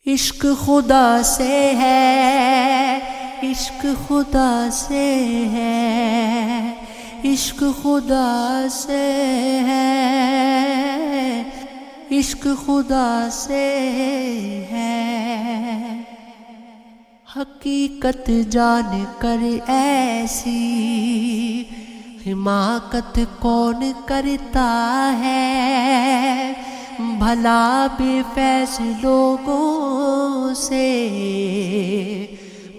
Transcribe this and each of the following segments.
عشق خدا سے ہے، عشق خدا سے ہے، عشق خدا سے ہے، عشق خدا سے ہے۔ حقیقت جان کر ایسی حماقت کون کرتا ہے، بھلا بے فیض لوگوں سے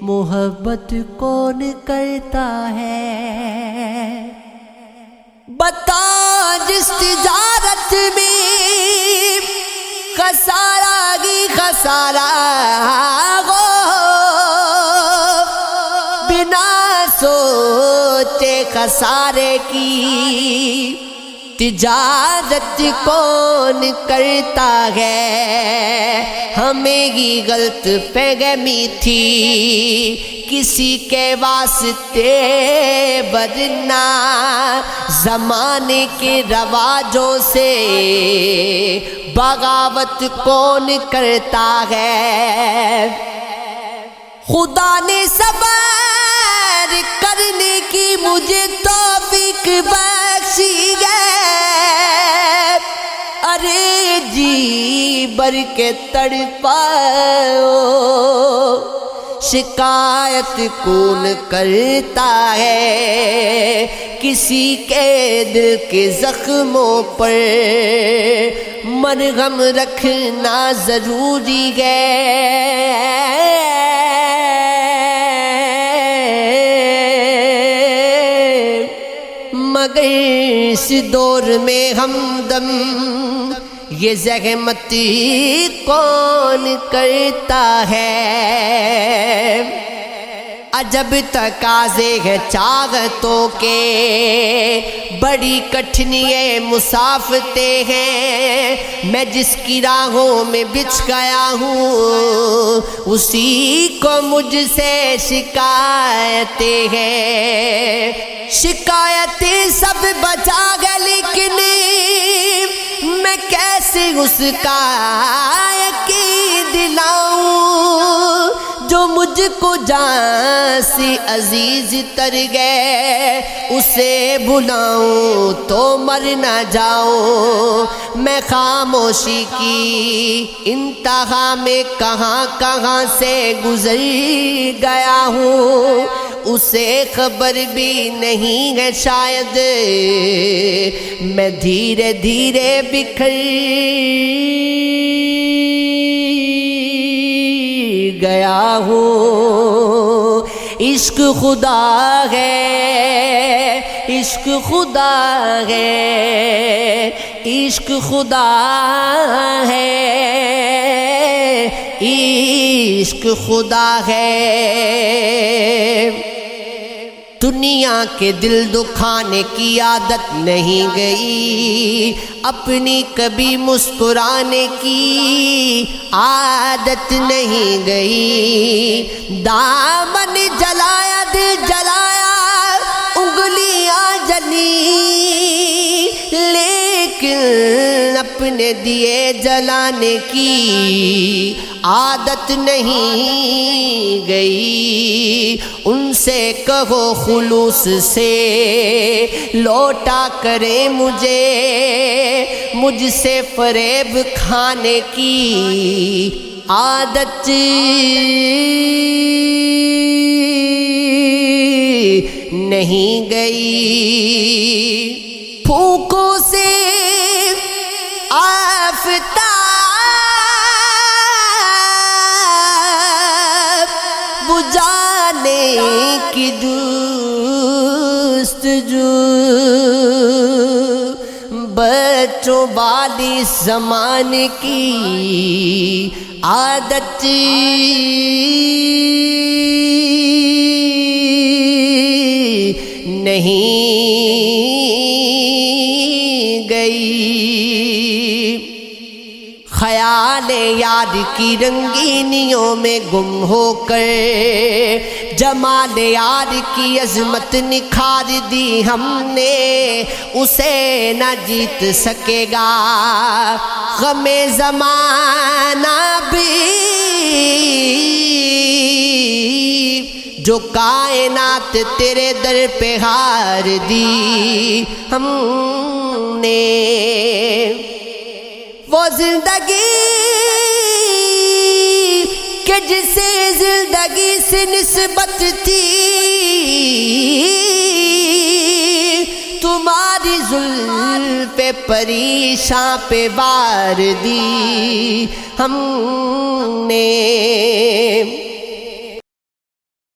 محبت کون کرتا ہے۔ بتا جس تجارت میں خسارہ ہی خسارہ ہو، بنا سوچے خسارے کی تجارت کون کرتا ہے۔ ہمیں ہی غلط فہمی تھی کسی کے واسطے، ورنہ زمانے کے رواجوں سے بغاوت کون کرتا ہے۔ خدا نے صبر کرنے کی مجھے توفیق بخشی ہے، ارے جی بھر کے تڑپاؤ، شکایت کون کرتا ہے۔ کسی کے دل کے زخموں پر مرہم رکھنا ضروری ہے، مگر اس دور میں ہمدم یہ زحمت کون کرتا ہے۔ عجب تقاضے ہیں چاہتوں کے، بڑی کٹھنییں مسافتیں ہیں، میں جس کی راہوں میں بچھ گیا ہوں اسی کو مجھ سے شکایتیں ہیں۔ شکایتیں سب بچا گئے لیکن میں کیسے اس کا یقین دلاؤں جو مجھ کو جان سے عزیز تر گئے، اسے بلاؤں تو مر نہ جاؤں۔ میں خاموشی کی انتہا میں کہاں کہاں سے گزر گیا ہوں، اسے خبر بھی نہیں ہے شاید، میں دھیرے دھیرے بکھر گیا ہوں۔ عشق خدا ہے، عشق خدا ہے، عشق خدا ہے، عشق خدا ہے۔ دنیا کے دل دکھانے کی عادت نہیں گئی، اپنی کبھی مسکرانے کی عادت نہیں گئی۔ دامن جلایا دل جلایا انگلیاں جلی، لیکن اپنے دیے جلانے کی عادت نہیں گئی۔ ان سے کہو خلوص سے لوٹا کرے مجھے، مجھ سے فریب کھانے کی عادت نہیں گئی۔ پھونکوں سے آفتاب بجھانے کی جستجو، بچوں والی زمانے کی عادت نہیں گئی۔ خیال یاد کی رنگینیوں میں گم ہو کر جمال یار کی عظمت نکھار دی ہم نے، اسے نہ جیت سکے گا غم زمانہ بھی جو کائنات تیرے در پہ ہار دی ہم نے، وہ زندگی کہ جسے زندگی سے نسبت تھی، تمہاری زلف پہ پریشاں پہ وار دی ہم نے۔